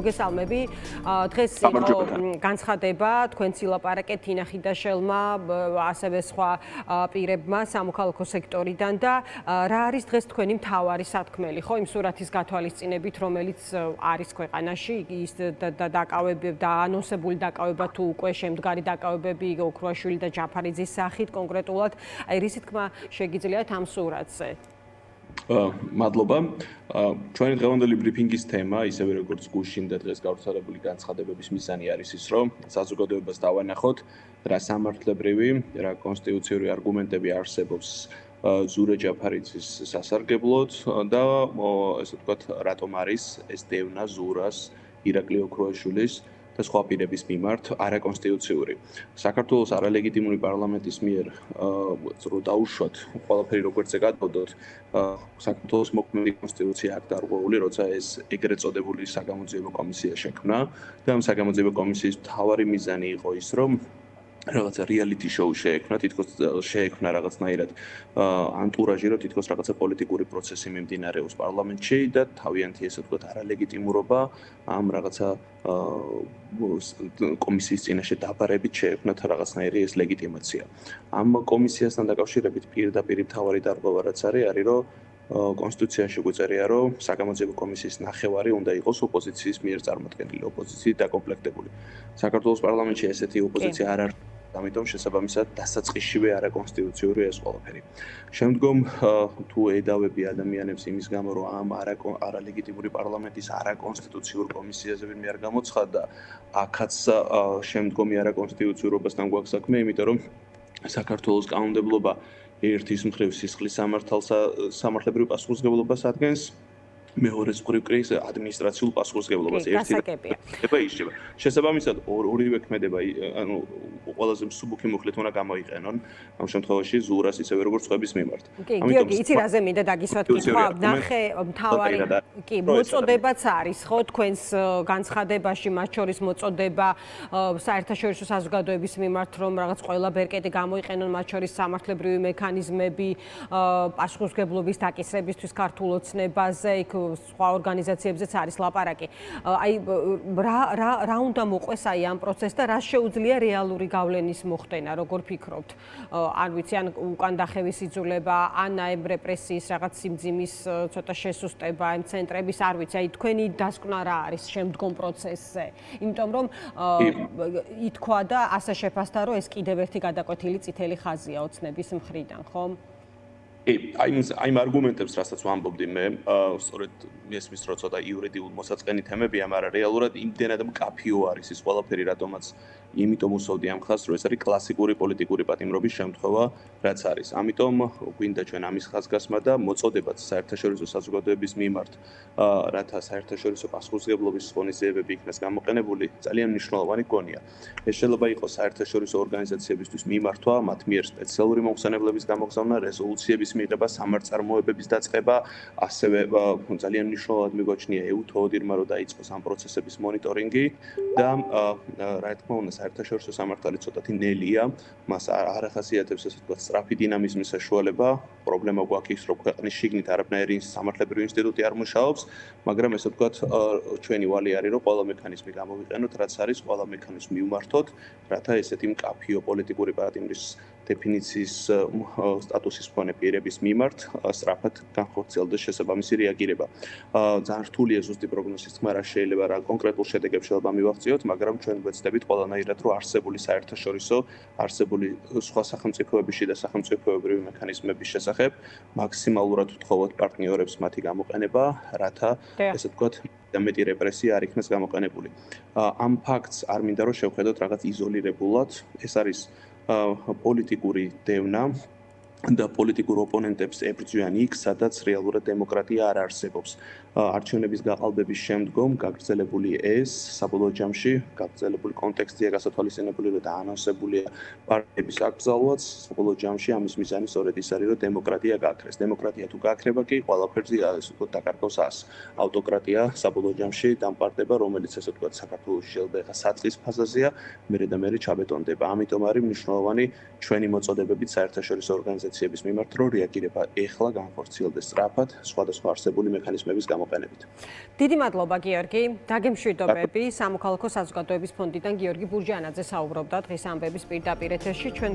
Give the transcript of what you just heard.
მოგესალმები. დღეს იყო განცხადება თქვენს ილაპარაკეთ თინა ხიდაშელმა, ასევე სხვა პირებმა სამოქალაქო სექტორიდან და რა არის დღეს თქვენი მთავარი სათქმელი, ხო, იმ სურათის გათვალისწინებით, რომელიც არის ქვეყანაში, ის დაკავებები და ანონსებული დაკავება თუ უკვე შემდგარი დაკავებები ოქრუაშვილი და ჯაფარიძის სახით კონკრეტულად, აი რისი თქმა შეგიძლიათ ამ სურათზე? მადლობა. ჩვენი დღევანდელი ბრიფინგის თემა, ისევე როგორც გუშინ და დღეს გავრცელებული განცხადებების მიზანი არის ის, რომ საზოგადოებას დავანახოთ, რა სამართლებრივი, რა კონსტიტუციური არგუმენტები არსებობს ზურე ჯაფარიძის სასარგებლოდ და ესე ვთქვათ, რატომ არის ეს დევნა ზურას ირაკლი ოქრუაშვილის და სხვა პირების მიმართ არაკონსტიტუციური. საქართველოს არალეგიტიმური პარლამენტის მიერ რო დაუშვათ ყველაფერი როგორც ეკადოდოთ, საქართველოს მოქმედი კონსტიტუცია აქ დარღვეული, როცა ეს ეგრეთ წოდებული საგამოძიებო კომისია შექმნა და ამ საგამოძიებო კომისიის მთავარი მიზანი იყო ის, რომ რაღაცა reality show შეექმნა, თითქოს შეექმნა რაღაცნაირად ანტურაჟი, რომ თითქოს რაღაცა პოლიტიკური პროცესი მიმდინარეობს პარლამენტში და თავიანთი ესე ვთქვათ არალეგიტიმურობა ამ რაღაცა კომისიის წინაშე დაბარებით შეექმნათ რაღაცნაირი ეს ლეგიტიმაცია. ამ კომისიასთან დაკავშირებით პირდაპირ მთავარი დარღვევა რაც არის, რომ კონსტიტუციაში გვეწერია, რომ საგამოძიებო კომისიის ნახევარი უნდა იყოს ოპოზიციის მიერ წარმოქმნილი, ოპოზიციით დაკომპლექტებული. საქართველოს პარლამენტში ესეთი ოპოზიცია არ არის. ამიტომ შესაბამისად დასაწყისშივე არაკონსტიტუციური ეს ყველაფერი. შემდგომ თუ ედავები ადამიანებს იმის გამო, რომ ამ არალეგიტიმური პარლამენტის არაკონსტიტუციურ კომისიაზე ვინმე არ გამოცხადდა, აქაც შემდგომი არაკონსტიტუციურობასთან გვაქვს საქმე, იმიტომ რომ საქართველოს კანონმდებლობა ერთის მხრივ სისხლის სამართლებრივ პასუხისმგებლობას ადგენს, მეორეს მხრივ კი ადმინისტრაციულ პასუხისმგებლობას ერთი ისება. შესაბამისად ორივე ქმედება, ანუ ყველაზე მსუბუქი მუხლით უნდა გამოიყენონ ამ შემთხვევაში ზურას ისევე როგორც სხვების მიმართ. გიორგი, იცი რაზე მინდა დაგისვათ კითხვა, ნახე მთავარი კი მოწოდებაც არის, ხო, თქვენს განცხადებაში, მათ შორის მოწოდება საერთაშორისო საზოგადოების მიმართ, რომ რაღაც ყველა ბერკეტი გამოიყენონ, მათ შორის სამართლებრივი მექანიზმები, პასუხისმგებლობის დაკისრებისთვის ქართულ ოცნებაზე, იქ სხვა ორგანიზაციებზეც არის ლაპარაკი. აი რა უნდა მოყვეს აი ამ პროცესს და რა შეუძლია რეალური გავლენის მოხდენა, როგორ ფიქრობთ? ან ვიცი, ან უკან დახევის იძულება, ან აი რეპრესიის რაღაც სიმძიმის ცოტა შესუსტება, იმ ცენტრების, არ ვიცი, აი თქვენი დასკვნა რა არის შემდგომ პროცესზე? იმიტომ რომ ითქვა და ასე შეფასდა, რომ ეს კიდევ ერთი გადაკვეთილი წითელი ხაზია ოცნების მხრიდან, ხო? აი იმ არგუმენტებს, რასაც ვამბობდი მე, სწორედ მესმის რო ცოტა იურიდიულ მოსაწყენი თემებია, მაგრამ რეალურად იმდენად მკაფიო არის ის ყველაფერი, რატომაც იმიტომ უსვავდი ამ ხაზს, რომ ეს არის კლასიკური პოლიტიკური პატიმრობის შემთხვევა, რაც არის. ამიტომ გვინდა ჩვენ ამის ხაზგასმა და მოწოდებაც საერთაშორისო საზოგადოების მიმართ, რათა საერთაშორისო პასუხისმგებლობის ღონისძიებები იქნას გამოყენებული, ძალიან მნიშვნელოვანი გონია. ეს შეიძლება იყოს საერთაშორისო ორგანიზაციებისთვის მიმართვა, მათ მიერ სპეციალური მომხსენებლების გამოგზავნა, რეზოლუციების მიღება, სამართალმოებების დაწყება, ასევე ძალიან მნიშვნელოვნად მიგვაჩნია EUTODIR-მა, რომ დაიწყოს ამ პროცესების მონიტორინგი და რა თქმა უნდა, საერთაშორისო სამართალი ცოტათი ნელია, მას არ ახასიათებს ესე ვთქვათ სწრაფი დინამიზმის საშუალება, პრობლემა გვაქვს ის, რომ ქვეყნის შიგნით არაფერი სამართლებრივი ინსტიტუტი არ მუშაობს, მაგრამ ესე ვთქვათ ჩვენი ვალი არის, რომ ყველა მექანიზმი გამოვიყენოთ, რაც არის, ყველა მექანიზმი მივმართოთ, რათა ესეთი მკაფიო პოლიტიკური პატიმრის დეფინიციის სტატუსის მქონე პირების მიმართ სწრაფად განხორციელდეს შესაბამისი რეაგირება. ძალიან რთულია ზუსტი პროგნოზის თქმა, რა შეიძლება რა კონკრეტულ შედეგებს შეიძლება მივაღწიოთ, მაგრამ ჩვენ გვეცდებით ყველანაირად, რომ არსებული საერთაშორისო, არსებული სხვა სახელმწიფოების და სახელმწიფოებრივი მექანიზმების შესახებ მაქსიმალურად ვთხოვოთ პარტნიორებს მათი გამოყენება, რათა ესე ვთქვათ და მეტი რეპრესია არ იქნას გამოყენებული. ამ ფაქტს არ მინდა რომ შევხედოთ რაღაც იზოლირებულად, ეს არის პოლიტიკური დევნა და პოლიტიკურ ოპონენტებს ებრძვიან იქ, სადაც რეალურად დემოკრატია არ არსებობს. არჩევნების გაყალბების შემდგომ გაგრძელებული ეს საბოლოო ჯამში გაგრძელებული კონტექსტია გასათვალისწინებული და დაანონსებულია პარტიების აკრძალვაც, საბოლოო ჯამში ამის მიზანი სწორედ ის არის, რომ დემოკრატია გააქრეს. დემოკრატია თუ გააქრება კი ყველაფერზე ასე ვთქვათ დაკარგავს ას. ავტოკრატია საბოლოო ჯამში დამპარტება, რომელიც ასე ვთქვათ საქართველოში შეიძლება ეხა საწყის ფაზაზეა, მერე და მერე ჩაბეტონდება. ამიტომ არის მნიშვნელოვანი ჩვენი მოწოდებებით საერთაშორისო ორგანიზაციებთან ორგანიზაციების მიმართ, რომ რეაგირება ეხლა განხორციელდეს სწრაფად სხვადასხვა არსებული მექანიზმების გამოყენებით. დიდი მადლობა გიორგი, დაგემშვიდობები. სამოქალაქო საზოგადოების ფონდიდან გიორგი ბურჯანაძე საუბრობდა დღის ამბების პირდაპირ ეთერში ჩვენ